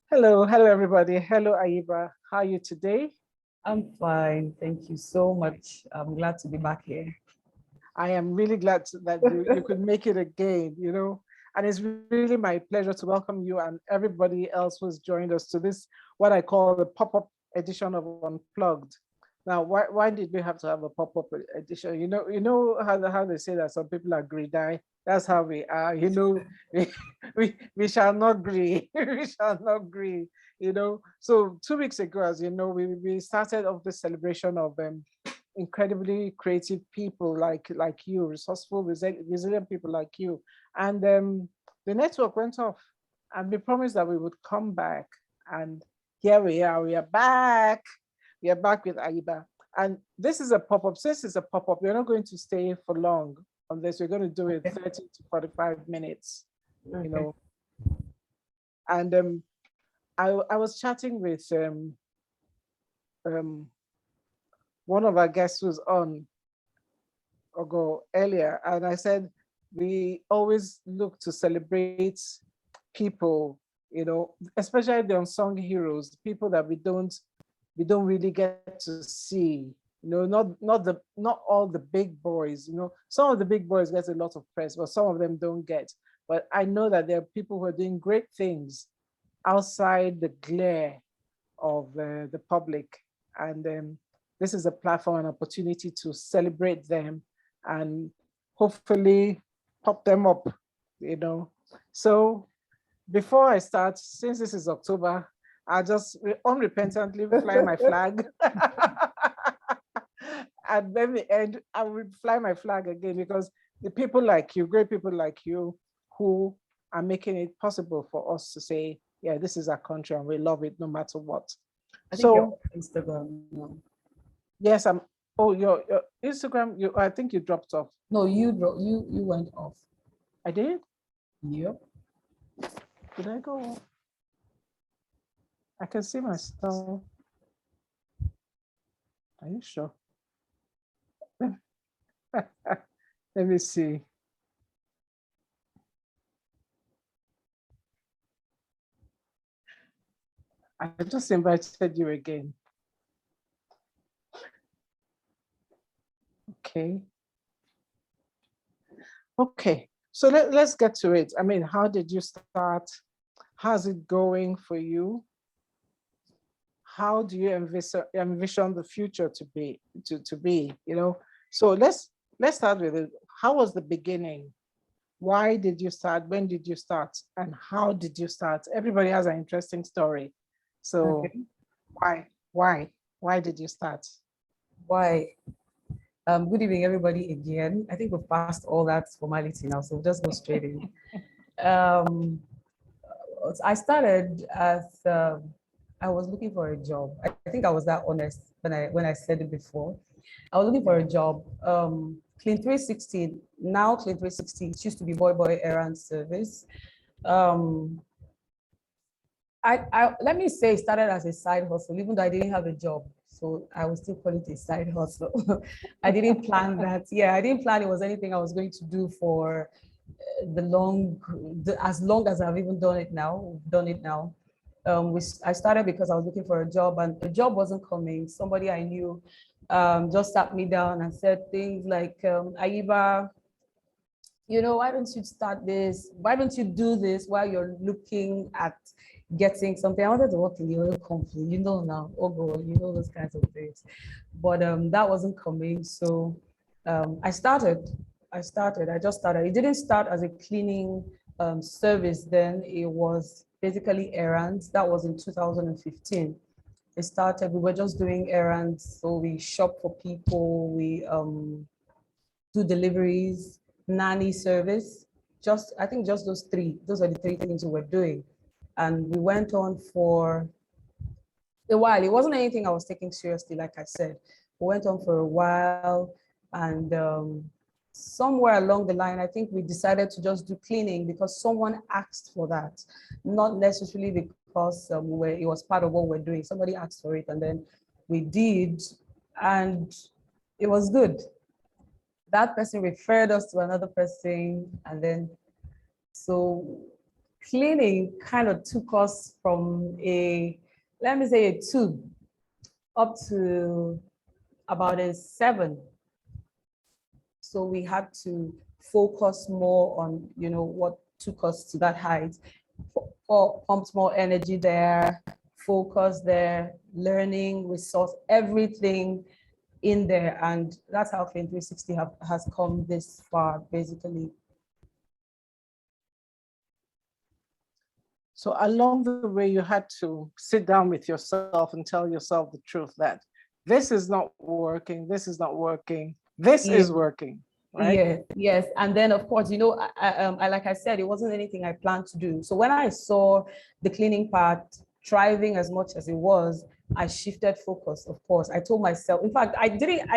Hello everybody. Hello Ayiba. How are you today? I'm fine. Thank you so much. I'm glad to be back here. I am really glad that you could make it again, and it's really my pleasure to welcome you and everybody else who's joined us to this, what I call the pop-up edition of Unplugged. Now, why did we have to have a pop-up edition? How they say that some people are greedy. That's how we are, we, we shall not agree. We shall not agree, So 2 weeks ago, as you know, we started off the celebration of incredibly creative people like you, resourceful, resilient people like you. And the network went off, and we promised that we would come back. And here we are. We are back. We are back with Ayiba. And this is a pop-up. Since it's a pop-up, we're not going to stay for long on this. We're going to do it 30 to 45 minutes, you know. And I was chatting with um, one of our guests who's on Ogo earlier, and I said we always look to celebrate people, especially the unsung heroes, people that we don't really get to see. Not all the big boys. Some of the big boys get a lot of press, but some of them don't get. But I know that there are people who are doing great things outside the glare of the public, and this is a platform, an opportunity to celebrate them and hopefully pop them up, So before I start, since this is October, I just unrepentantly fly my flag. And then the end, I will fly my flag again, because the people like you, great people like you, who are making it possible for us to say, yeah, this is our country and we love it no matter what. I think you're on Instagram now. Yes, I'm. Oh, your Instagram. I think you dropped off. No, you went off. I did. Yep. Did I go off? I can see myself. Are you sure? Let me see. I just invited you again. Okay. Okay. So let's get to it. I mean, how did you start? How's it going for you? How do you envision the future to be? So let's start with it. How was the beginning? Why did you start? When did you start? And how did you start? Everybody has an interesting story. So Okay. why did you start? Why? Good evening, everybody. Again, I think we've passed all that formality now, so we'll just go straight in. I started as I was looking for a job. I think I was that honest when I said it before. I was looking for a job. Clean 360, now Clean 360, it used to be Boy Errand Service. Let me say it started as a side hustle, even though I didn't have a job. So I would still call it a side hustle. I didn't plan that. Yeah, I didn't plan it was anything I was going to do for as long as I've even done it now. I started because I was looking for a job and the job wasn't coming. Somebody I knew just sat me down and said things like, Ayiba, why don't you start this? Why don't you do this while you're looking at getting something? I wanted to work in the oil company, now, oh God, those kinds of things. But that wasn't coming. So I just started. It didn't start as a cleaning service then. It was basically errands. That was in 2015. It started, we were just doing errands. So we shop for people, we do deliveries, nanny service. I think just those are the three things we were doing. And we went on for a while. It wasn't anything I was taking seriously, like I said. We went on for a while, and somewhere along the line, I think we decided to just do cleaning because someone asked for that, not necessarily because it was part of what we're doing. Somebody asked for it, and then we did, and it was good. That person referred us to another person, and then so cleaning kind of took us from a, let me say, a 2 up to about a 7. So we had to focus more on, what took us to that height. Pumped more energy there, focus there, learning, resource, everything in there. And that's how Clean 360 has come this far, basically. So along the way, you had to sit down with yourself and tell yourself the truth that this is not working, this is not working, this is working, right? Yes. And then, of course, like I said, it wasn't anything I planned to do. So when I saw the cleaning part thriving as much as it was, I shifted focus, of course. I told myself, in fact, I didn't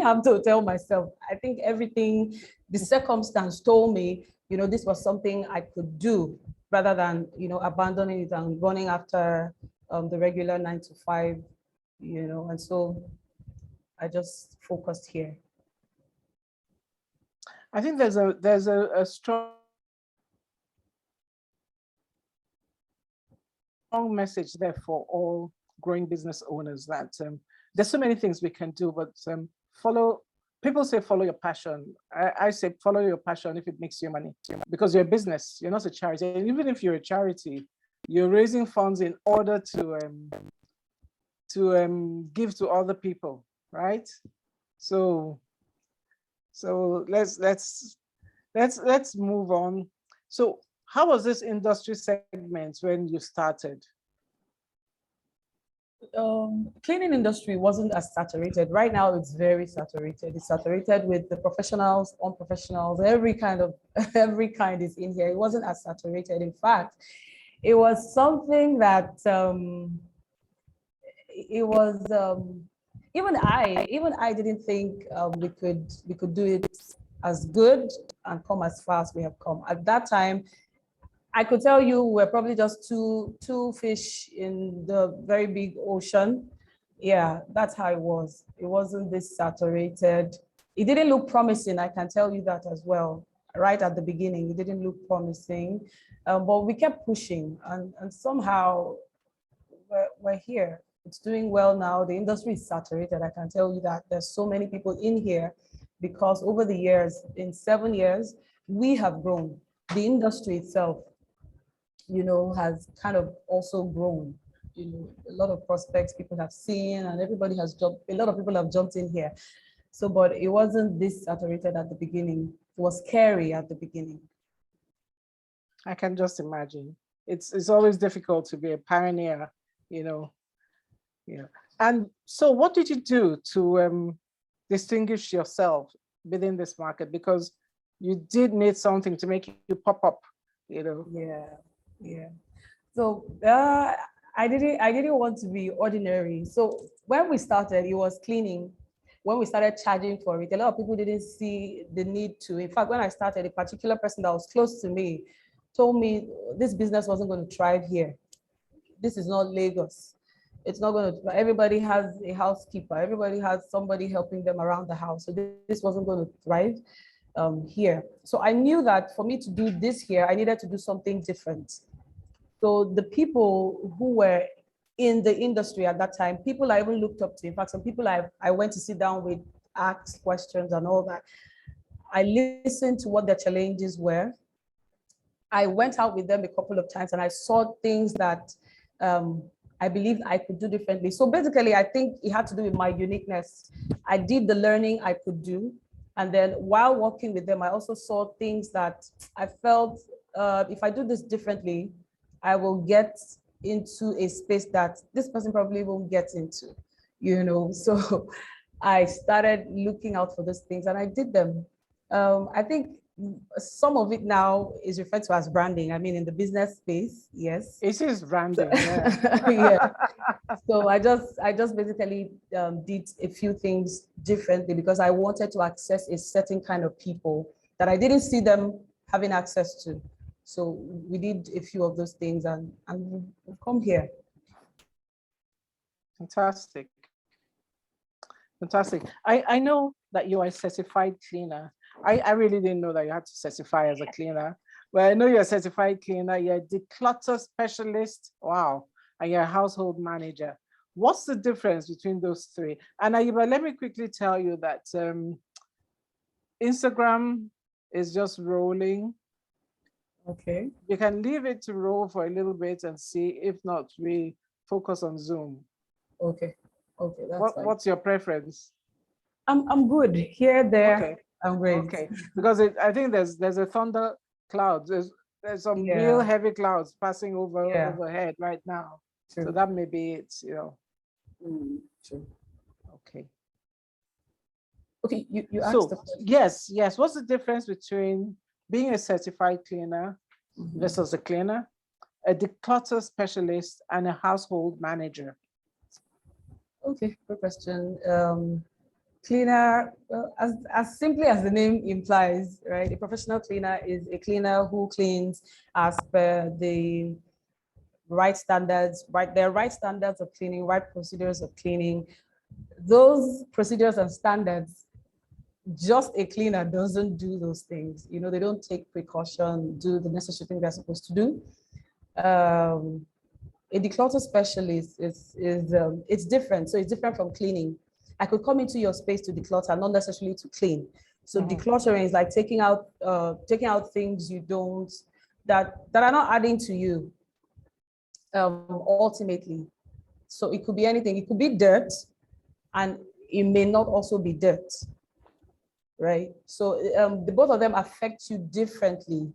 have to tell myself. I think everything, the circumstance told me, this was something I could do rather than, abandoning it and running after the regular 9 to 5, and so I just focused here. I think there's a strong message there for all growing business owners that there's so many things we can do, but people say follow your passion. I say follow your passion if it makes you money, because you're a business, you're not a charity. And even if you're a charity, you're raising funds in order to give to other people, right? So let's move on. So how was this industry segment when you started? Cleaning industry wasn't as saturated. Right now, it's very saturated. It's saturated with the professionals, unprofessionals, every kind is in here. It wasn't as saturated. In fact, it was something that it was even I didn't think we could do it as good and come as far as we have come. At that time, I could tell you we're probably just two fish in the very big ocean. Yeah, that's how it was. It wasn't this saturated. It didn't look promising, I can tell you that as well. Right at the beginning, it didn't look promising, but we kept pushing, and somehow we're here. It's doing well now. The industry is saturated. I can tell you that there's so many people in here because over the years, in 7 years, we have grown. The industry itself, has kind of also grown. A lot of prospects people have seen, and everybody has jumped. A lot of people have jumped in here. So, but it wasn't this saturated at the beginning. It was scary at the beginning. I can just imagine. It's always difficult to be a pioneer, And so what did you do to distinguish yourself within this market? Because you did need something to make you pop up, Yeah. So I didn't want to be ordinary. So when we started, it was cleaning. When we started charging for it, a lot of people didn't see the need to. In fact, when I started, a particular person that was close to me told me this business wasn't going to thrive here. This is not Lagos. It's not going to. Everybody has a housekeeper. Everybody has somebody helping them around the house. So this wasn't going to thrive here. So I knew that for me to do this here, I needed to do something different. So the people who were in the industry at that time, people I even looked up to, in fact, some people I went to sit down with, ask questions and all that. I listened to what their challenges were. I went out with them a couple of times and I saw things that I believed I could do differently. So basically, I think it had to do with my uniqueness. I did the learning I could do. And then while working with them, I also saw things that I felt if I do this differently, I will get into a space that this person probably won't get into, So I started looking out for those things and I did them. I think some of it now is referred to as branding. I mean, in the business space, yes. It is branding, yeah. Yeah. So I just basically did a few things differently because I wanted to access a certain kind of people that I didn't see them having access to. So we did a few of those things and we've come here. Fantastic. Fantastic. I know that you are a certified cleaner. I really didn't know that you had to certify as a cleaner. Well, I know you're a certified cleaner, you're a declutter specialist, wow, and you're a household manager. What's the difference between those three? And Ayiba, let me quickly tell you that Instagram is just rolling. Okay. You can leave it to roll for a little bit and see. If not, we focus on Zoom. Okay. Okay, that's fine. What's your preference? I'm good. Here, there, Okay. I'm great. Okay. Because I think there's a thunder cloud. There's some real Yeah. heavy clouds passing Yeah. overhead right now. So True. that may be it, you know. True. Okay. Okay, you asked the So question. yes. What's the difference between being a certified cleaner versus a cleaner, a declutter specialist, and a household manager? Okay, good question. Cleaner, as simply as the name implies, right? A professional cleaner is a cleaner who cleans as per the right standards, right? There are right standards of cleaning, right procedures of cleaning. Those procedures and standards, just a cleaner doesn't do those things. You know, they don't take precaution, do the necessary thing they're supposed to do. A declutter specialist is it's different. So it's different from cleaning. I could come into your space to declutter, not necessarily to clean. So decluttering is like taking out things you don't that are not adding to you. Ultimately, so it could be anything. It could be dirt, and it may not also be dirt, right? So the both of them affect you differently.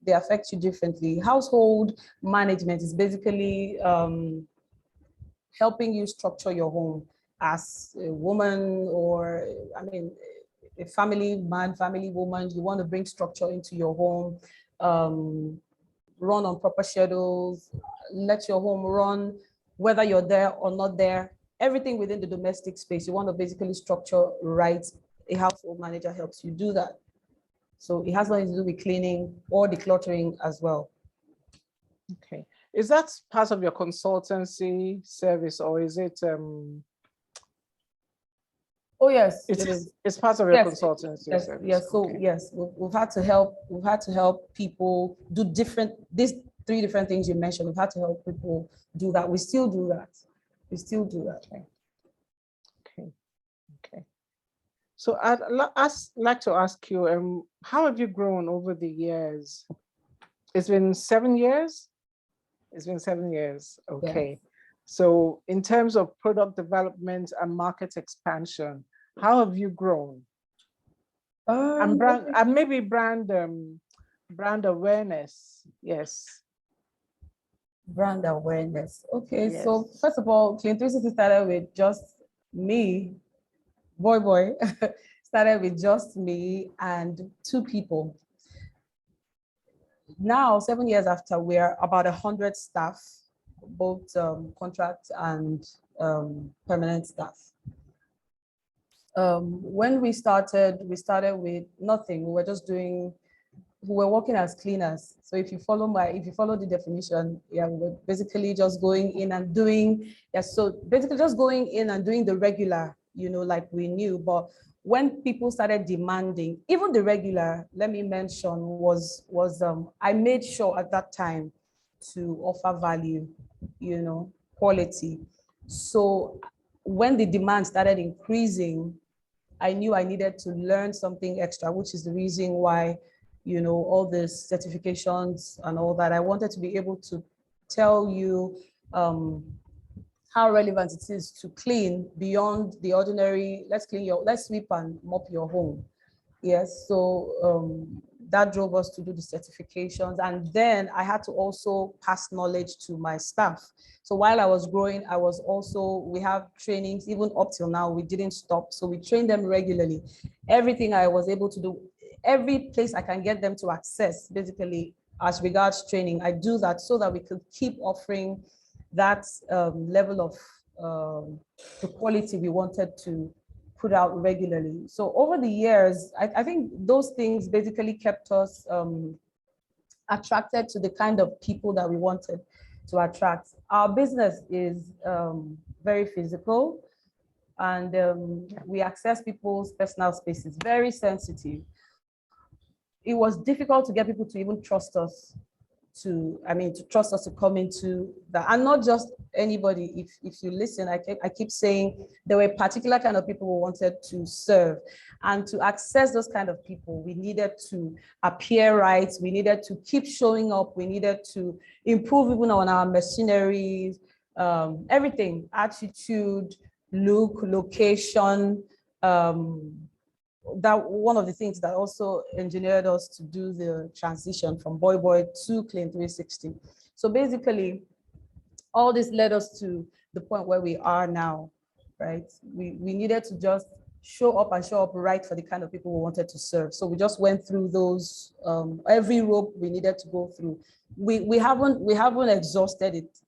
They affect you differently. Household management is basically helping you structure your home as a woman, or I mean, a family man, family woman. You want to bring structure into your home, run on proper schedules, let your home run, whether you're there or not there. Everything within the domestic space, you want to basically structure right. A household manager helps you do that. So it has nothing to do with cleaning or decluttering as well. Okay. Is that part of your consultancy service, or is it Oh yes, it it is. is. It's part of your Yes, consultancy yes, service. yes. So Okay. yes, we've had to help. We've had to help people do these three different things you mentioned. We've had to help people do that. We still do that. We still do that. Okay. So I'd like to ask you, how have you grown over the years? It's been 7 years. It's been 7 years. Okay. Yeah. So in terms of product development and market expansion, how have you grown? And Okay. maybe brand awareness. Yes. Brand awareness. Okay. So Yes. first of all, Clean 360 started with just me, boy, started with just me and two people. Now, 7 years after, we're about 100 staff, both contract and permanent staff. When we started with nothing. We were working as cleaners. So if you follow the definition, yeah, we were basically just going in and doing, yeah, so basically just going in and doing the regular, like we knew. But when people started demanding, even the regular, let me mention, I made sure at that time to offer value, quality. So when the demand started increasing, I knew I needed to learn something extra, which is the reason why, all these certifications and all that. I wanted to be able to tell you how relevant it is to clean beyond the ordinary. Let's sweep and mop your home. Yes, so that drove us to do the certifications. And then I had to also pass knowledge to my staff. So while I was growing, we have trainings, even up till now, we didn't stop. So we train them regularly. Everything I was able to do, every place I can get them to access, basically, as regards training, I do that so that we could keep offering that level of the quality we wanted to put out regularly. So over the years, I think those things basically kept us attracted to the kind of people that we wanted to attract. Our business is very physical, and we access people's personal spaces, very sensitive. it was difficult to get people to even trust us to trust us to come into that. And not just anybody. If you listen, I keep saying there were particular kind of people who wanted to serve. And to access those kind of people, we needed to appear right. We needed to keep showing up. We needed to improve even on our machineries, everything, attitude, look, location, that one of the things that also engineered us to do the transition from Boy to Clean 360. So basically, all this led us to the point where we are now, right? We needed to just show up right for the kind of people we wanted to serve. So we just went through those, every rope we needed to go through. We haven't exhausted it.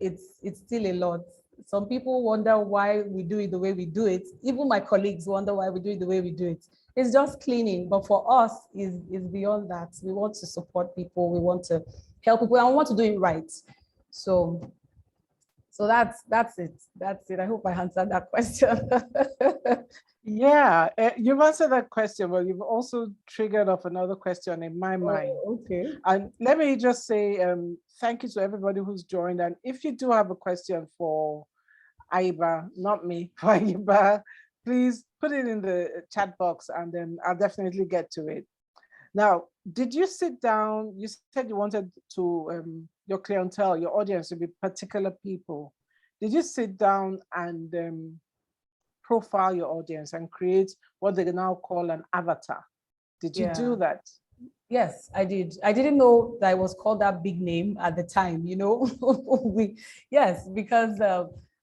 It's still a lot. Some people wonder why we do it the way we do it. Even my colleagues wonder why we do it the way we do it. It's just cleaning, but for us, is beyond that. We want to support people. We want to help people, and we want to do it right. So that's it. That's it. I hope I answered that question. Yeah, you've answered that question, but you've also triggered off another question in my mind. Okay. And let me just say thank you to everybody who's joined. And if you do have a question for Ayiba, not me, for Ayiba, please put it in the chat box and then I'll definitely get to it. Now, did you sit down? You said you wanted to, your clientele, your audience to be particular people. Did you sit down and profile your audience and create what they now call an avatar? Did you do that? Yes, I did. I didn't know that I was called that big name at the time, because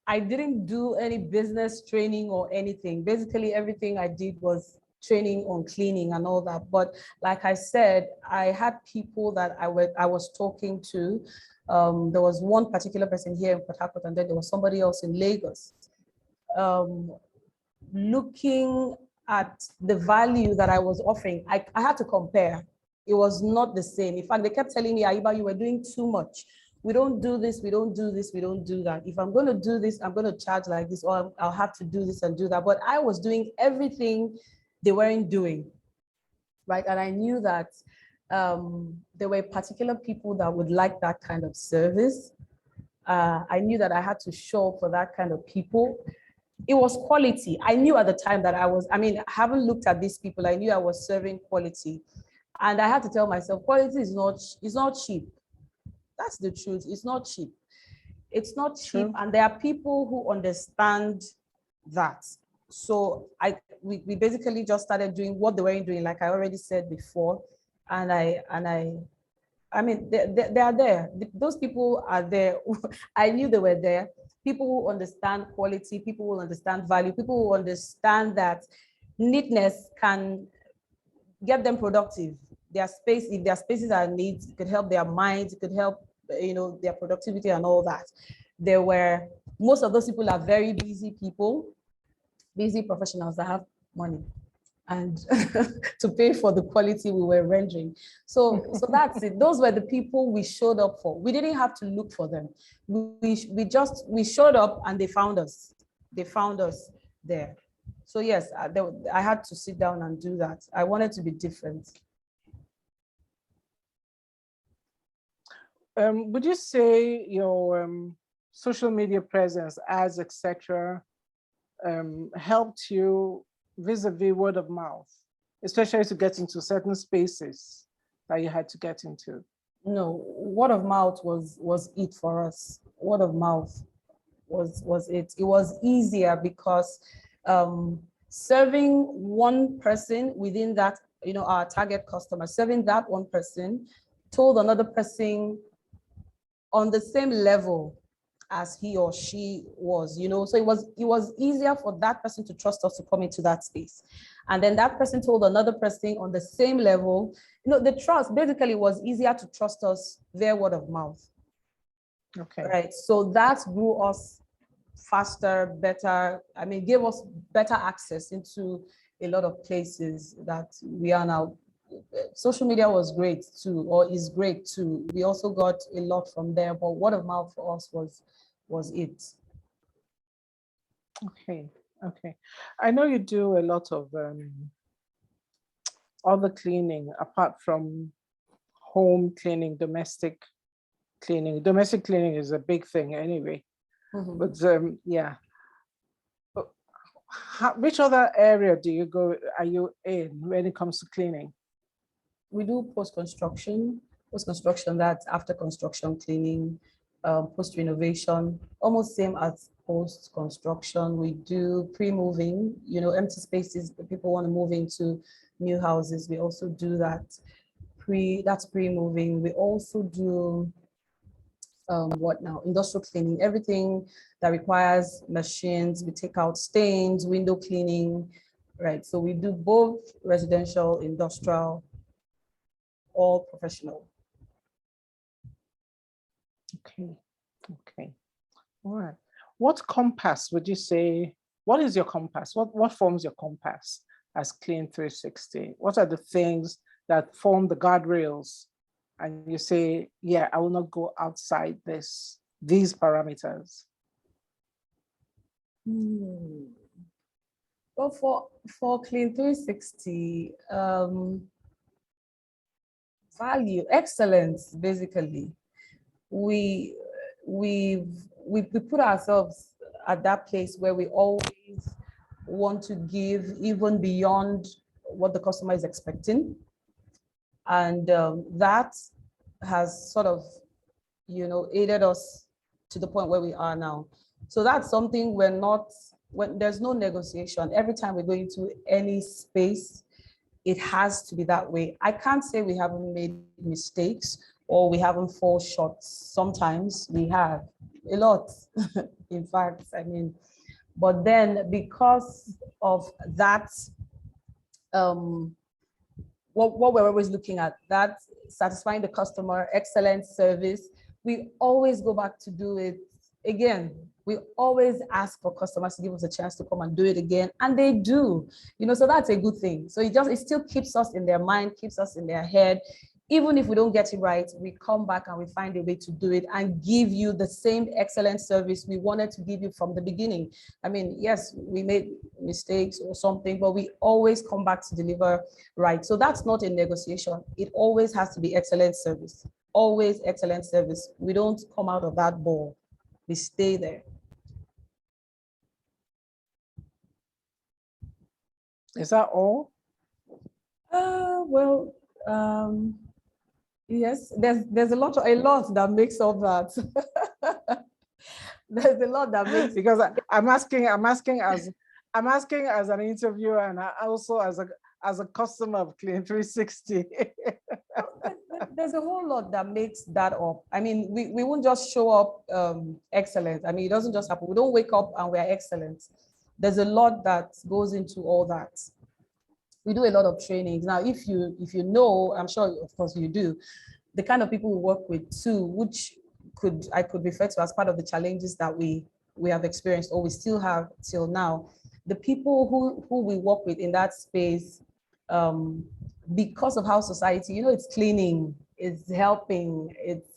I didn't do any business training or anything. Basically, everything I did was training on cleaning and all that. But like I said, I had people that I was talking to. There was one particular person here in Port Harcourt, and then there was somebody else in Lagos. Looking at the value that I was offering, I had to compare. It was not the same. In fact, they kept telling me, Ayiba, you were doing too much. We don't do this, we don't do this, we don't do that. If I'm going to do this, I'm going to charge like this, or I'll have to do this and do that. But I was doing everything they weren't doing, right? And I knew that there were particular people that would like that kind of service. I knew that I had to show up for that kind of people. It was quality. I knew at the time that I haven't looked at these people. I knew I was serving quality. And I had to tell myself, quality is not cheap. That's the truth. It's not cheap. It's not cheap. True. And there are people who understand that. So we basically just started doing what they weren't doing, like I already said before. And they are there. Those people are there. I knew they were there. People who understand quality, people who understand value, people who understand that neatness can get them productive. If their spaces are neat, it could help their minds, it could help their productivity and all that. Most of those people are very busy people, busy professionals that have money and to pay for the quality we were rendering. So that's it. Those were the people we showed up for. We didn't have to look for them. We showed up and they found us. They found us there. So yes, I had to sit down and do that. I wanted to be different. Would you say your social media presence, ads, etc., helped you vis-a-vis word of mouth, especially to get into certain spaces that you had to get into? No, word of mouth was it for us. Word of mouth was it. It was easier because serving one person within that, our target customer, serving that one person told another person on the same level as he or she was, so it was easier for that person to trust us to come into that space. And then that person told another person on the same level, the trust basically was easier to trust us via word of mouth. Okay. Right. So that grew us faster, better, gave us better access into a lot of places that we are now. Social media was great too, or is great too. We also got a lot from there, but word of mouth for us was it. Okay. I know you do a lot of other cleaning apart from home cleaning, domestic cleaning? Domestic cleaning is a big thing anyway, but yeah. Which other area are you in when it comes to cleaning? We do post-construction. Post-construction, that's after construction cleaning, post-renovation, almost same as post-construction. We do pre-moving, empty spaces that people want to move into new houses. We also do that. That's pre-moving. We also do what now? Industrial cleaning, everything that requires machines. We take out stains, window cleaning, right? So we do both residential, industrial, all professional. Okay, okay, all right. What compass would you say? What is your compass? What forms your compass as Clean 360? What are the things that form the guardrails? And you say, yeah, I will not go outside these parameters. Well, for Clean 360, value, excellence, basically. We put ourselves at that place where we always want to give even beyond what the customer is expecting. And that has sort of, aided us to the point where we are now. So that's something when there's no negotiation. Every time we go into any space, it has to be that way. I can't say we haven't made mistakes or we haven't fall short. Sometimes we have a lot, in fact, but then because of that, what we're always looking at, that satisfying the customer, excellent service, we always go back to do it again. We always ask for customers to give us a chance to come and do it again, and they do, so that's a good thing. So it still keeps us in their mind, keeps us in their head. Even if we don't get it right, we come back and we find a way to do it and give you the same excellent service we wanted to give you from the beginning. Yes, we made mistakes or something, but we always come back to deliver right. So that's not a negotiation. It always has to be excellent service, always excellent service. We don't come out of that ball. We stay there. Is that all? Well, yes, there's a lot that makes up that. There's a lot that makes, because I'm asking as an interviewer and also as a customer of Clean 360. There's a whole lot that makes that up. We won't just show up excellent. It doesn't just happen. We don't wake up and we're excellent. There's a lot that goes into all that. We do a lot of trainings. Now, if you know, I'm sure, of course you do, the kind of people we work with too, which I could refer to as part of the challenges that we have experienced or we still have till now. The people who we work with in that space, because of how society, it's cleaning, it's helping, it's,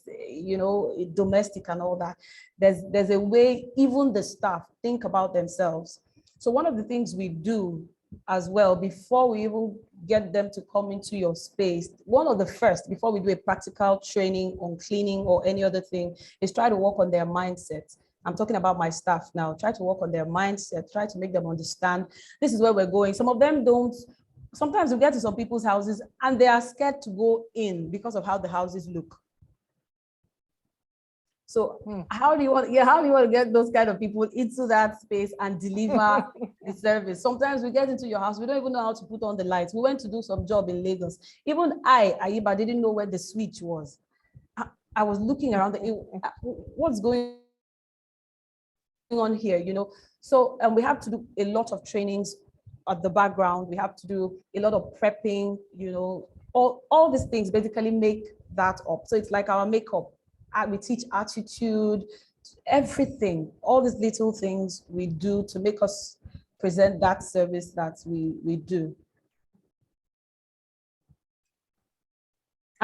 domestic and all that. There's a way even the staff think about themselves. So one of the things we do as well, before we even get them to come into your space, one of the first, before we do a practical training on cleaning or any other thing, is try to work on their mindset. I'm talking about my staff now. Try to work on their mindset, try to make them understand this is where we're going. Some of them don't. Sometimes we get to some people's houses and they are scared to go in because of how the houses look. So how do you want to get those kind of people into that space and deliver the service? Sometimes we get into your house, we don't even know how to put on the lights. We went to do some job in Lagos. Even Ayiba, didn't know where the switch was. I was looking around, what's going on here, So we have to do a lot of trainings at the background. We have to do a lot of prepping, all these things basically make that up. So it's like our makeup. We teach attitude, everything, all these little things we do to make us present that service that we do.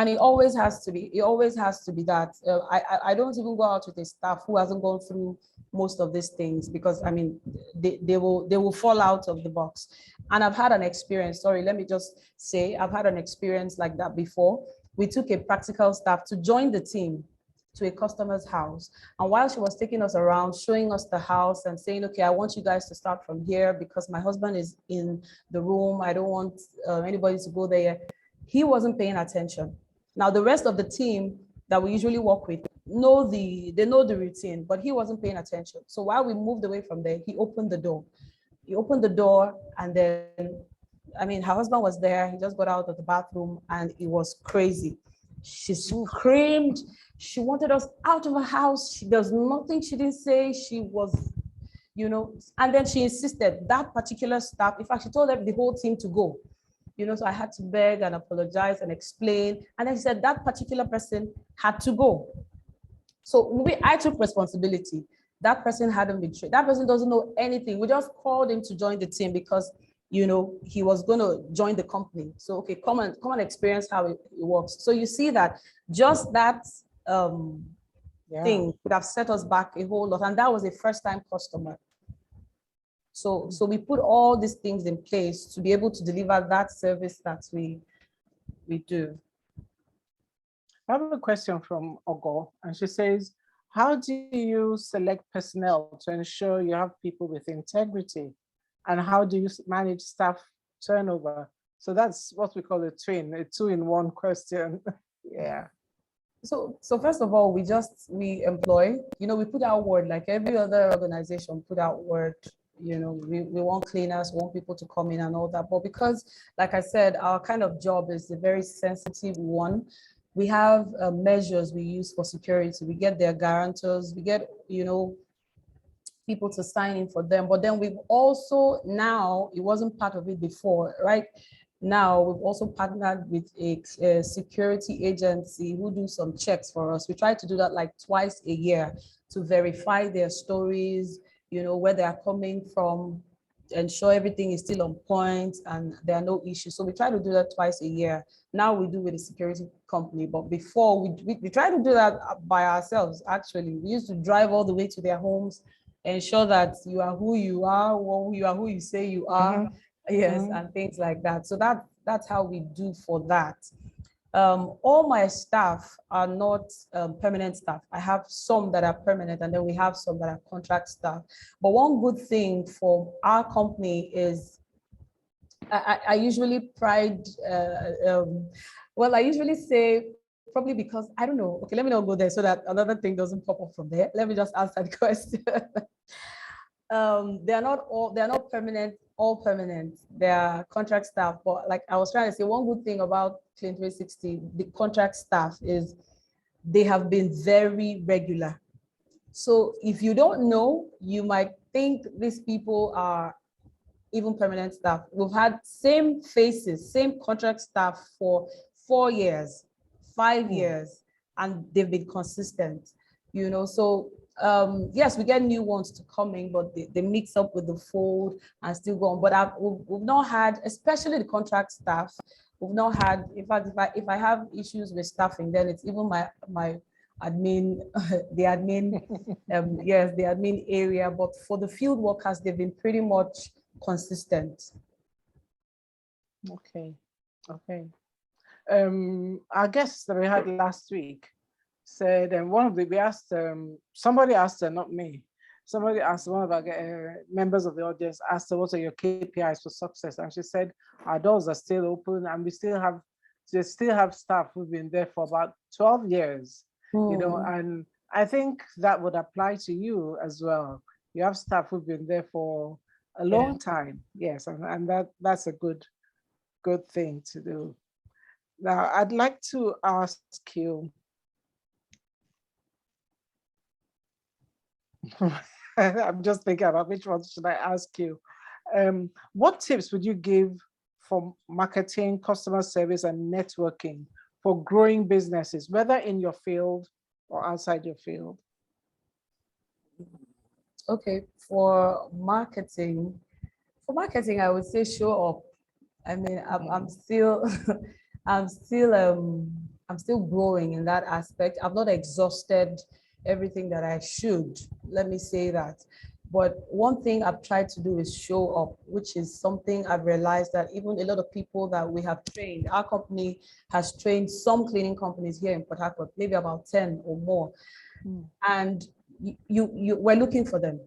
And it always has to be. It always has to be that. I don't even go out with a staff who hasn't gone through most of these things, because I mean they will fall out of the box. And I've had an experience. Sorry, let me just say I've had an experience like that before. We took a practical staff to join the team to a customer's house. And while she was taking us around, showing us the house and saying, okay, I want you guys to start from here because my husband is in the room. I don't want anybody to go there. He wasn't paying attention. Now, the rest of the team that we usually work with they know the routine, but he wasn't paying attention. So while we moved away from there, he opened the door. He opened the door, and then, I mean, her husband was there. He just got out of the bathroom, and it was crazy. She screamed. She wanted us out of her house. There's nothing she didn't say. She was, and then she insisted that particular staff. In fact, she told the whole team to go. So I had to beg and apologize and explain. And then she said that particular person had to go. So I took responsibility. That person hadn't been trained. That person doesn't know anything. We just called him to join the team because, he was going to join the company. So, okay, come and experience how it works. So you see that just that thing would have set us back a whole lot. And that was a first-time customer. So we put all these things in place to be able to deliver that service that we do. I have a question from Ogo, and she says, how do you select personnel to ensure you have people with integrity? And how do you manage staff turnover? So that's what we call a two-in-one question. Yeah. So first of all, we employ, we put out word like every other organization put out word. We want cleaners, we want people to come in and all that. But because, like I said, our kind of job is a very sensitive one, we have measures we use for security. We get their guarantors, we get, people to sign in for them. But then we've also now, it wasn't part of it before, right? Now we've also partnered with a security agency who do some checks for us. We try to do that like twice a year to verify their stories, where they are coming from, ensure everything is still on point and there are no issues. So we try to do that twice a year. Now we do with a security company, but before we try to do that by ourselves. Actually, we used to drive all the way to their homes, ensure that you are who you are, or you are who you say you are. Yes, and things like that. So that's how we do for that. All my staff are not permanent staff. I have some that are permanent, and then we have some that are contract staff. But one good thing for our company is I usually pride, I usually say, probably because, I don't know, okay, let me not go there so that another thing doesn't pop up from there. Let me just answer the question. They're not permanent, all permanent. They're contract staff. But like I was trying to say, one good thing about Clean 360, the contract staff, is they have been very regular. So if you don't know, you might think these people are even permanent staff. We've had same faces, same contract staff for 4 years, 5 years, and they've been consistent, so yes, we get new ones to come in, but they mix up with the fold and still go on. But we've not had, especially the contract staff, we've not had, in fact, if I have issues with staffing, then it's even my admin, the admin, yes, the admin area. But for the field workers, they've been pretty much consistent. Okay. Our guests that we had last week said, and we asked, somebody asked her, not me, somebody asked one of our members of the audience, asked her, what are your KPIs for success? And she said, our doors are still open, and they still have staff who've been there for about 12 years, and I think that would apply to you as well. You have staff who've been there for a long time. Yes, and that's a good thing to do. Now, I'd like to ask you, I'm just thinking about which one should I ask you. What tips would you give for marketing, customer service, and networking for growing businesses, whether in your field or outside your field? Okay, for marketing, I would say show up. I mean, I'm still I'm still growing in that aspect. I've not exhausted everything that I should. Let me say that. But one thing I've tried to do is show up, which is something I've realized that even a lot of people that we have trained, our company has trained some cleaning companies here in Port Harcourt, maybe about 10 or more. And we're looking for them.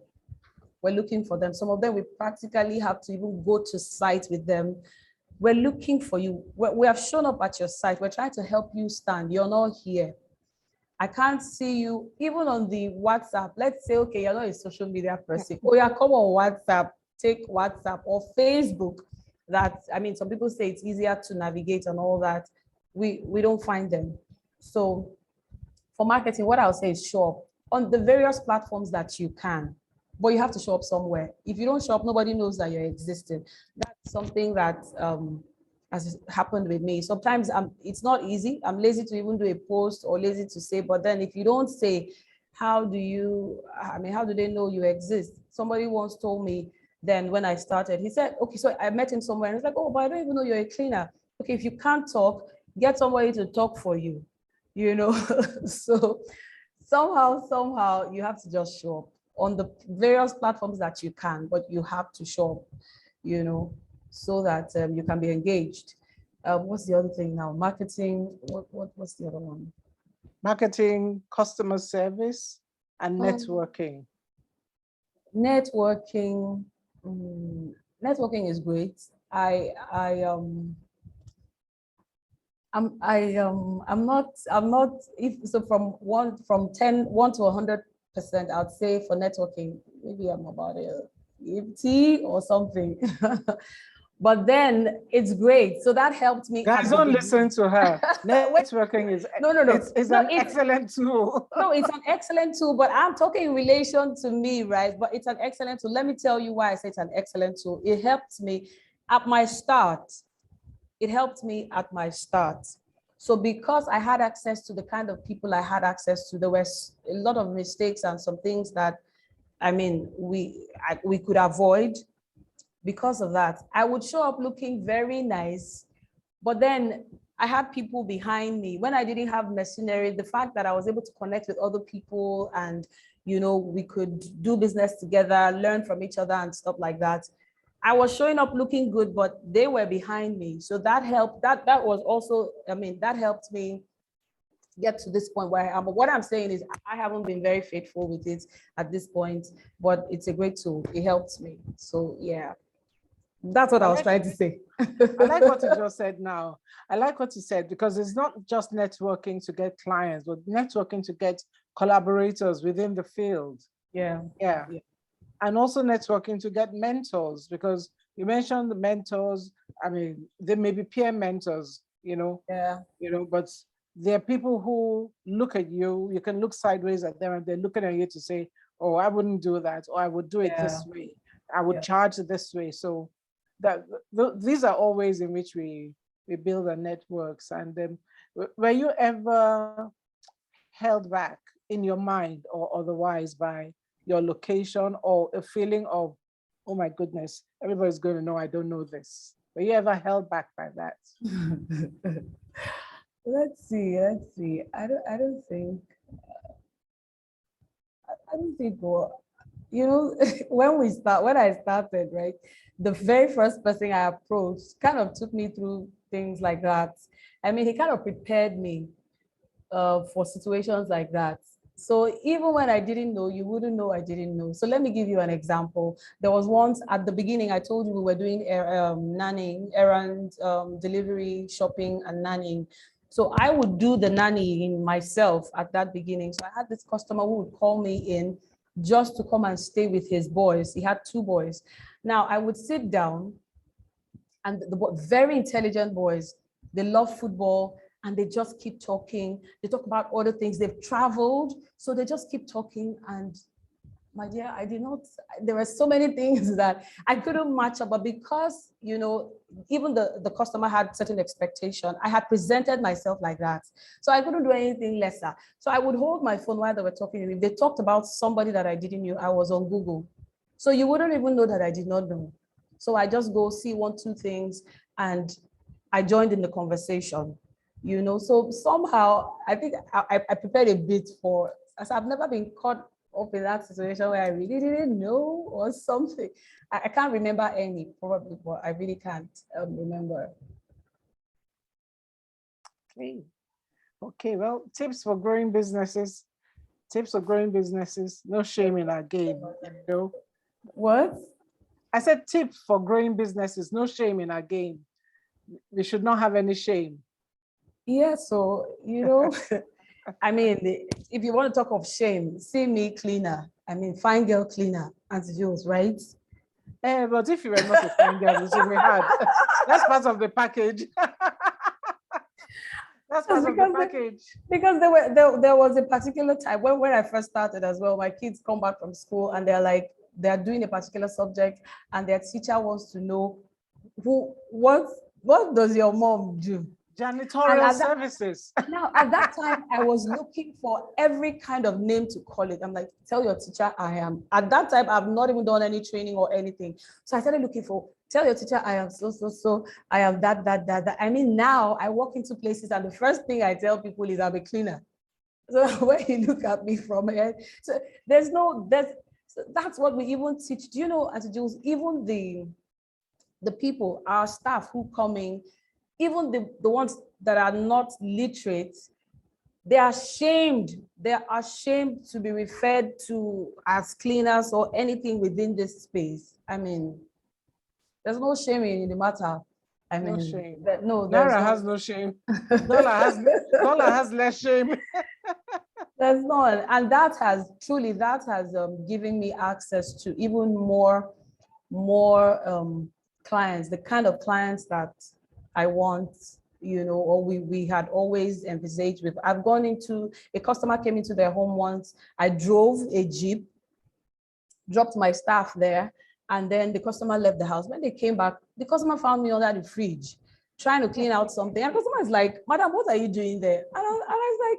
We're looking for them. Some of them, we practically have to even go to site with them. We're looking for you. We have shown up at your site. We're trying to help you stand. You're not here. I can't see you even on the WhatsApp. Let's say, okay, you're not a social media person. Oh, yeah, come on WhatsApp, take WhatsApp or Facebook. That, I mean, some people say it's easier to navigate and all that. We don't find them. So for marketing, what I'll say is show up on the various platforms that you can, but you have to show up somewhere. If you don't show up, nobody knows that you're existing. That's something that has happened with me. Sometimes it's not easy. I'm lazy to even do a post or lazy to say, but then if you don't say, how do they know you exist? Somebody once told me then when I started, he said, okay, so I met him somewhere and he's like, oh, but I don't even know you're a cleaner. Okay, if you can't talk, get somebody to talk for you, you know? So somehow you have to just show up on the various platforms that you can, but you have to show up, you know, so that you can be engaged. What's the other thing now? Marketing, what's the other one? Marketing, customer service, and networking. Networking, networking is great. I'm not, if so, from 1 to 100%, I'd say for networking, maybe I'm about a 80 or something. But then it's great. So that helped me. Guys, don't listen to her. Networking is no. It's an excellent tool. No, it's an excellent tool, but I'm talking in relation to me, right? But it's an excellent tool. Let me tell you why I say it's an excellent tool. It helped me at my start. It helped me at my start. So because I had access to the kind of people I had access to, there were a lot of mistakes and some things that, I mean, we could avoid. Because of that, I would show up looking very nice, but then I had people behind me. When I didn't have machinery, the fact that I was able to connect with other people and, you know, we could do business together, learn from each other and stuff like that. I was showing up looking good, but they were behind me. So that helped. That was also, I mean, that helped me get to this point where I am. But what I'm saying is I haven't been very faithful with it at this point, but it's a great tool. It helps me. So yeah. That's what I was trying to say. I like what you just said now. I like what you said, because it's not just networking to get clients, but networking to get collaborators within the field. Yeah. And also networking to get mentors, because you mentioned the mentors. I mean, they may be peer mentors, you know. Yeah. You know, but there are people who look at you, you can look sideways at them and they're looking at you to say, oh, I wouldn't do that, or I would do it this way. I would charge it this way. So these are all ways in which we build our networks. And were you ever held back in your mind or otherwise by your location, or a feeling of, oh my goodness, everybody's going to know I don't know this? Were you ever held back by that? Let's see. I don't think. Well, you know, when I started, right, the very first person I approached kind of took me through things like that. I mean, he kind of prepared me for situations like that. So even when I didn't know, you wouldn't know I didn't know. So let me give you an example. There was once at the beginning, I told you we were doing nannying, errand delivery, shopping, and nannying. So I would do the nannying myself at that beginning. So I had this customer who would call me in just to come and stay with his boys. He had 2 boys. Now I would sit down, and the very intelligent boys, they love football, and they just keep talking. They talk about other things. They've traveled, so they just keep talking. And my dear, there were so many things that I couldn't match up, but because, you know, even the customer had certain expectation, I had presented myself like that. So I couldn't do anything lesser. So I would hold my phone while they were talking. If they talked about somebody that I didn't know, I was on Google. So you wouldn't even know that I did not know. So I just go see 1, 2 things, and I joined in the conversation. you know. So somehow I think I prepared a bit for, as I've never been caught up in that situation where I really didn't know or something. I can't remember any, probably, but I really can't remember. Okay. Okay, well, tips for growing businesses. Tips for growing businesses. No shame in our game, you know. What? I said tips for growing businesses. No shame in our game. We should not have any shame. Yeah, so, you know, I mean, if you want to talk of shame, see me cleaner. I mean, fine girl cleaner, Auntie Jules, right? But if you were not a fine girl, it would be hard. That's part of the package. That's part of the package. Because there was a particular time when I first started as well, my kids come back from school and they're doing a particular subject and their teacher wants to know what does your mom do? Janitorial services. Now, at that time, I was looking for every kind of name to call it. I'm like, tell your teacher I am. At that time, I've not even done any training or anything. So I started looking for, tell your teacher I am so, I am that. I mean, now I walk into places and the first thing I tell people is I'm a cleaner. So when you look at me from here, so that's what we even teach. Do you know, as Jules, even the people, our staff who come in, even the ones that are not literate, they are ashamed. They are ashamed to be referred to as cleaners or anything within this space. I mean, there's no shame in the matter. I mean, no shame. No, Naira has no shame. Dollar has less shame. There's none. And that has given me access to even more clients, the kind of clients that I want, you know, or we had always envisaged with. I've gone into, a customer came into their home once. I drove a Jeep, dropped my staff there, and then the customer left the house. When they came back, the customer found me under the fridge trying to clean out something. And the customer is like, "Madam, what are you doing there?" And I was like,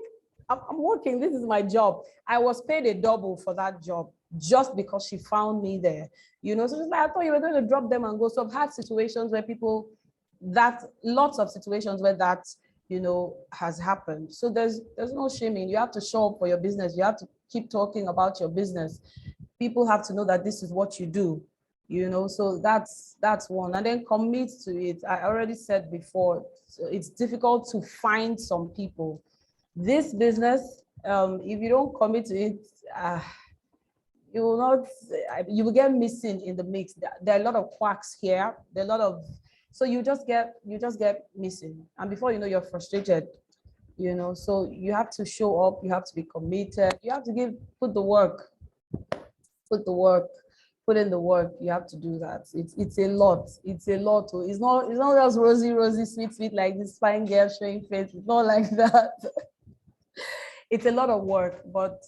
I'm working. This is my job. I was paid a double for that job just because she found me there. You know, so she's like, I thought you were going to drop them and go. So I've had situations where lots of situations where that, you know, has happened. So there's no shaming. You have to show up for your business. You have to keep talking about your business. People have to know that this is what you do, you know. So that's one. And then commit to it. I already said before, it's difficult to find some people. This business, if you don't commit to it, you will get missing in the mix. There are a lot of quacks here. There are a lot of, so you just get missing. And before you know, you're frustrated, you know. So you have to show up, you have to be committed, you have to put in the work. You have to do that. It's a lot. It's not just rosy, sweet like this fine girl showing face. It's not like that. It's a lot of work, but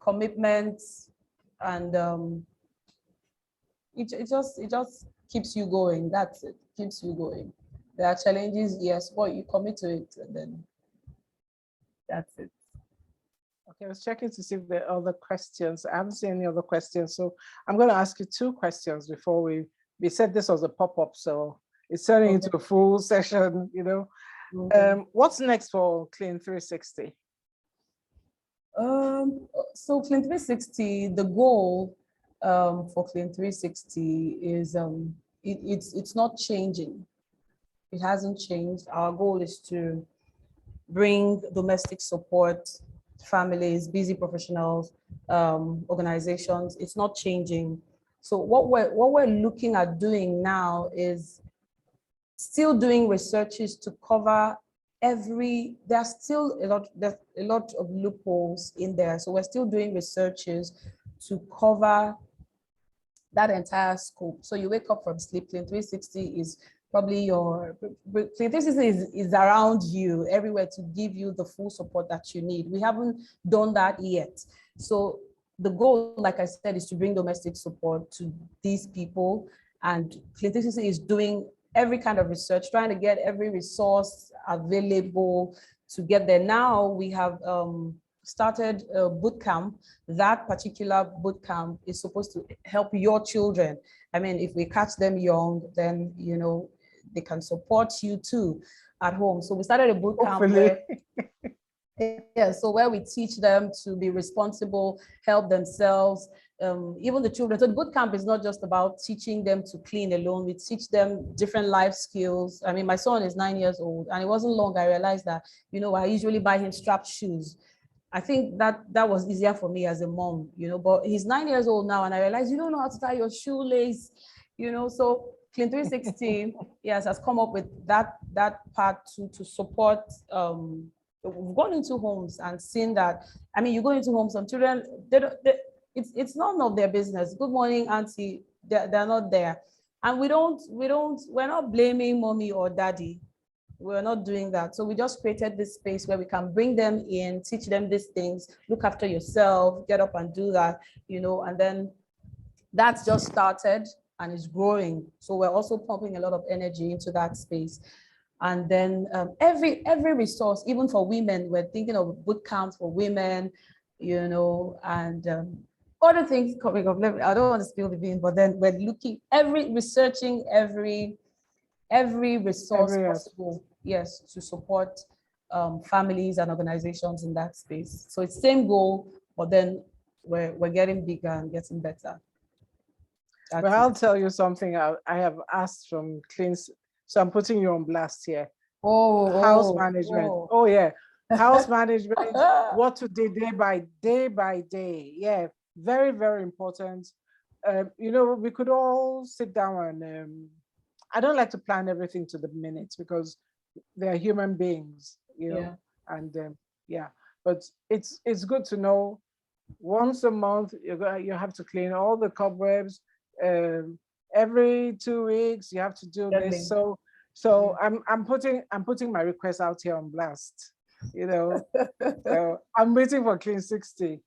commitment, and it just keeps you going. That's it. Keeps you going. There are challenges, yes, but you commit to it, and then that's it. Okay, I was checking to see if there are other questions. I haven't seen any other questions, so I'm going to ask you two questions before we said this was a pop-up, so it's turning into a full session, you know. What's next for Clean 360? So Clean 360, the goal for Clean 360 is it's not changing. It hasn't changed. Our goal is to bring domestic support, families, busy professionals, organizations. It's not changing. So what we're looking at doing now is still doing researches to cover there's still a lot of loopholes in there. So we're still doing researches to cover that entire scope. So you wake up from sleep, Clean 360 is probably Clean 360 is around you everywhere to give you the full support that you need. We haven't done that yet. So the goal, like I said, is to bring domestic support to these people, and Clean 360 is doing every kind of research, trying to get every resource available to get there. Now we have started a boot camp. That particular boot camp is supposed to help your children. I mean, if we catch them young, then, you know, they can support you too. at home. So we started a boot camp Hopefully. yeah, so where we teach them to be responsible, help themselves, even the children. So the boot camp is not just about teaching them to clean alone. We teach them different life skills. I mean, my son is 9 years old, and it wasn't long I realized that, I usually buy him strapped shoes. I think that was easier for me as a mom, but he's 9 years old now, and I realized you don't know how to tie your shoelace, so Clean 360, yes, has come up with that part to support. We've gone into homes and seen that. I mean, you go into homes, some children, it's none of their business. Good morning, auntie. They're not there, and we're not blaming mommy or daddy. We're not doing that. So we just created this space where we can bring them in, teach them these things, look after yourself, get up and do that, and then that's just started and is growing. So we're also pumping a lot of energy into that space. And then every resource, even for women, we're thinking of boot camps for women, and other things coming up. I don't want to spill the beans, but then we're researching every resource possible, yes, to support families and organizations in that space. So it's same goal, but then we're getting bigger and getting better. Well, I'll tell you something I have asked from Cleans. So I'm putting you on blast here. House management. Oh yeah. House management, what to do day by day. Yeah, very, very important. We could all sit down and I don't like to plan everything to the minute because they're human beings, Yeah. and yeah, but it's good to know once a month you have to clean all the cobwebs. Every 2 weeks you have to do this. So I'm putting my request out here on blast. So I'm waiting for Clean 60.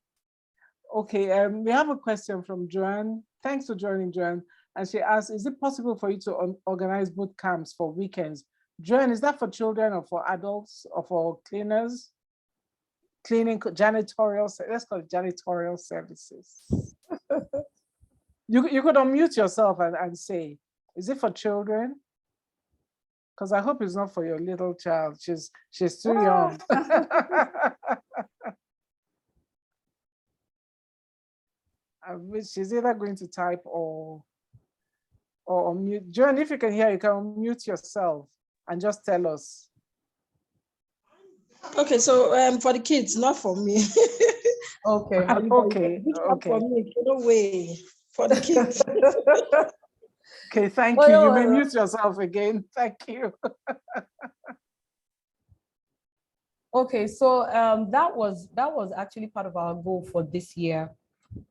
Okay, we have a question from Joanne. Thanks for joining, Joanne. And she asks, is it possible for you to organize boot camps for weekends? Joanne, is that for children or for adults or for cleaners? Cleaning, janitorial, let's call it janitorial services. You could unmute yourself and say, is it for children? Because I hope it's not for your little child. She's too young. She's either going to type or unmute. Joan, if you can hear, you can unmute yourself and just tell us. Okay, so for the kids, not for me. Okay. Okay. For me, no way. For the kids. Okay, thank you. You may mute yourself again. Thank you. Okay, so that was actually part of our goal for this year,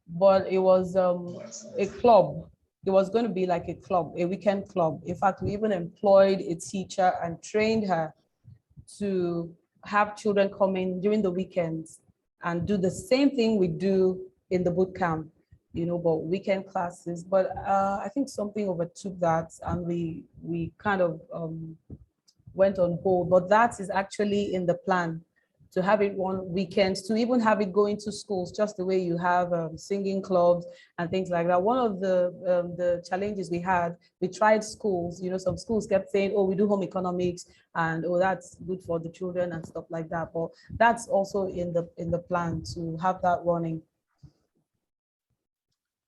but it was a club. It was going to be like a club, a weekend club. In fact, we even employed a teacher and trained her to have children come in during the weekends and do the same thing we do in the boot camp, but weekend classes. But I think something overtook that, and we kind of went on hold. But that is actually in the plan, to have it one weekend, to even have it go into schools, just the way you have singing clubs and things like that. One of the challenges we had, we tried schools, some schools kept saying, oh, we do home economics, and oh, that's good for the children and stuff like that. But that's also in the plan to have that running.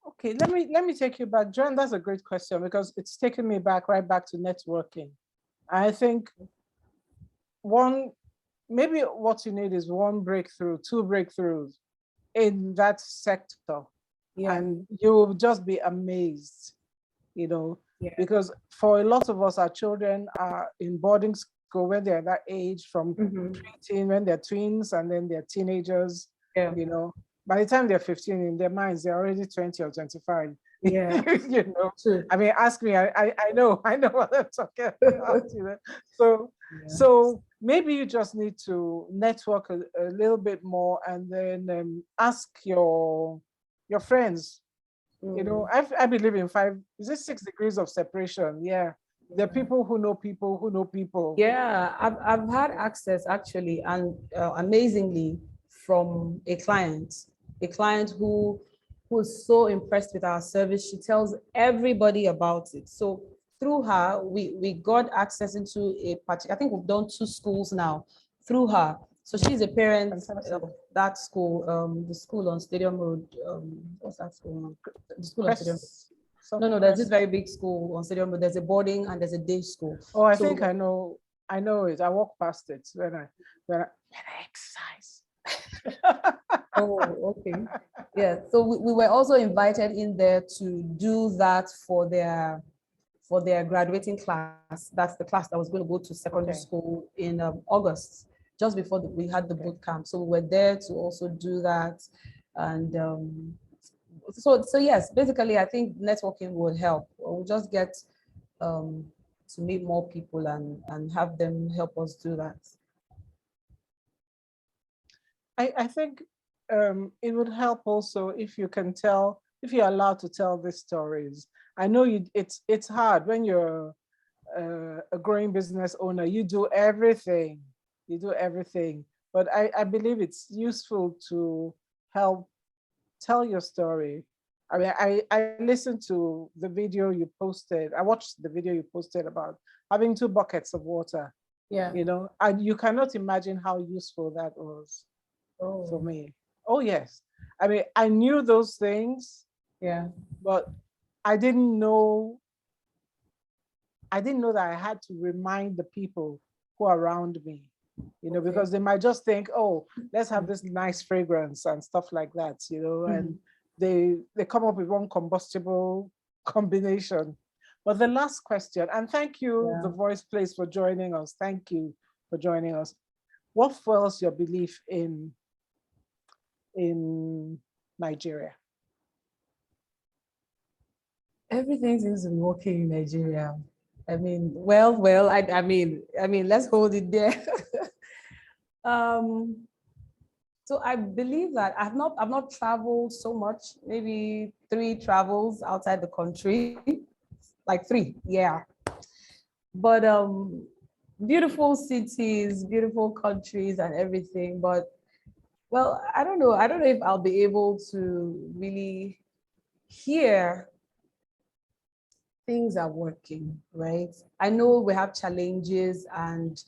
Okay, let me take you back. John, that's a great question because it's taken me right back to networking. I think maybe what you need is one breakthrough, two breakthroughs in that sector. Yeah. And you will just be amazed, because for a lot of us, our children are in boarding school when they're that age, from preteen, when they're twins, and then they're teenagers. Yeah. By the time they're 15, in their minds, they're already 20 or 25. Yeah. I mean, ask me, I know what I'm talking about. So maybe you just need to network a little bit more, and then ask your friends. I believe in 6 degrees of separation. Yeah. There are people who know people who know people. Yeah, I've had access actually, and amazingly, from a client who was so impressed with our service. She tells everybody about it. So through her, we got access into I think we've done 2 schools now through her. So she's a parent of that school, the school on Stadium Road. What's that school? The school on Stadium Road. No, there's this very big school on Stadium Road. There's a boarding and there's a day school. Oh, I think I know it. I walk past it when I exercise. Oh, okay. Yeah. So we were also invited in there to do that for their graduating class. That's the class that was going to go to secondary school in August, just before we had the boot camp. So we were there to also do that. And so yes, basically, I think networking would help. We'll just get to meet more people and have them help us do that. I think it would help also if you can tell, if you're allowed to tell these stories. I know it's hard when you're a growing business owner. You do everything. But I believe it's useful to help tell your story. I mean, I listened to the video you posted. I watched the video you posted about having 2 buckets of water. Yeah. You know, and you cannot imagine how useful that was for me. Oh, yes. I mean, I knew those things. Yeah. But I didn't know that I had to remind the people who are around me, you know, because they might just think, oh, let's have this nice fragrance and stuff like that, you know, and they come up with one combustible combination. But the last question, and thank you, The Voice Place, for joining us. Thank you for joining us. What fuels your belief in Nigeria? Everything seems to be working in Nigeria. I mean, well, I mean, let's hold it there. So I believe that I've not traveled so much, maybe 3 travels outside the country, like 3, yeah. But beautiful cities, beautiful countries and everything. But well, I don't know if I'll be able to really hear things are working, right? I know we have challenges and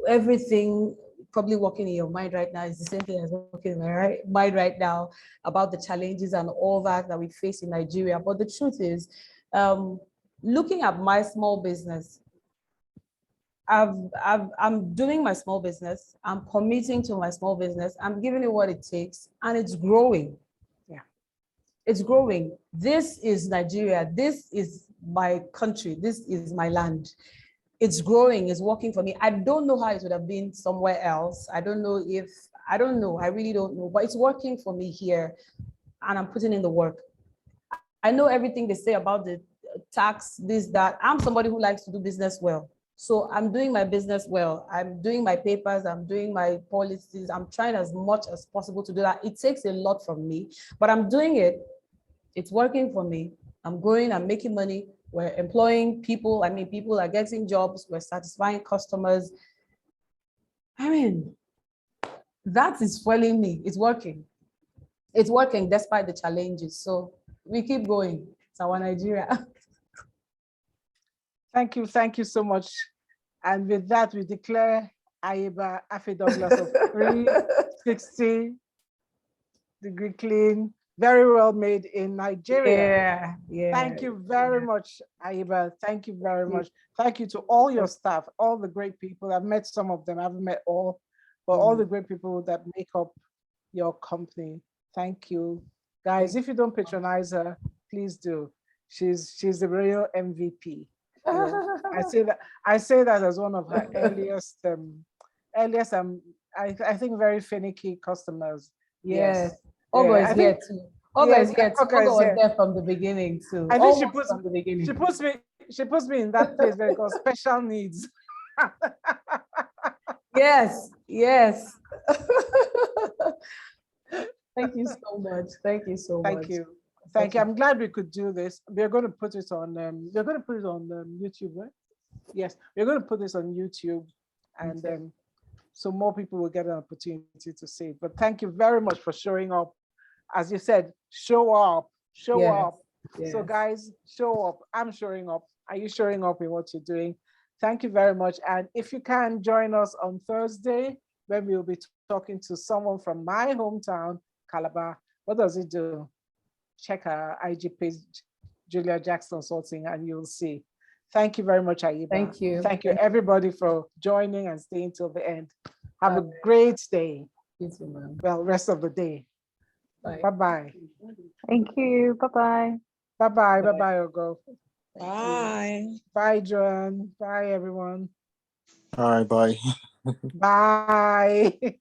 everything probably working in your mind right now is the same thing as working in my mind right now about the challenges and all that we face in Nigeria. But the truth is, looking at my small business, I'm doing my small business. I'm committing to my small business. I'm giving it what it takes, and it's growing. Yeah, it's growing. This is Nigeria. This is my country. This is my land. It's growing. It's working for me. I don't know how it would have been somewhere else. I don't know. I really don't know. But it's working for me here, and I'm putting in the work. I know everything they say about the tax, this, that. I'm somebody who likes to do business well. So I'm doing my business well. I'm doing my papers. I'm doing my policies. I'm trying as much as possible to do that. It takes a lot from me, but I'm doing it. It's working for me. I'm growing. I'm making money. We're employing people. I mean, people are getting jobs. We're satisfying customers. I mean, that is fueling me. It's working. It's working despite the challenges. So we keep going. It's our Nigeria. Thank you so much. And with that, we declare Ayiba Afy-Douglas of 360 Degree Clean, very well made in Nigeria. Yeah. Thank you very much, Ayiba. Thank you very much. Thank you to all your staff, all the great people. I've met some of them. I haven't met all, but all the great people that make up your company. Thank you. Guys, if you don't patronize her, please do. She's the real MVP. You know, I say that as one of her earliest I think very finicky customers. Yes. Ogo is here too. Ogo is here too. Ogo was there from the beginning too. I think from the beginning. She puts me in that place where it goes special needs. Yes. Thank you so much. Thank you so much. Thank you. I'm glad we could do this. We're going to put it on. YouTube, right? Yes, we're going to put this on YouTube, and so more people will get an opportunity to see it. But thank you very much for showing up. As you said, show up. Yes. So guys, show up. I'm showing up. Are you showing up in what you're doing? Thank you very much. And if you can join us on Thursday, when we'll be talking to someone from my hometown, Calabar. What does it do? Check our IG page, Julia Jackson Consulting, and you'll see. Thank you very much, Ayiba. Thank you. Thank you, everybody, for joining and staying till the end. Have a great day. You too, ma'am. Well, rest of the day. Bye. Bye-bye. Thank you. Bye-bye. Bye-bye. Bye-bye, Ogo. Bye. Bye, Joanne. Bye, everyone. All right, bye. Bye.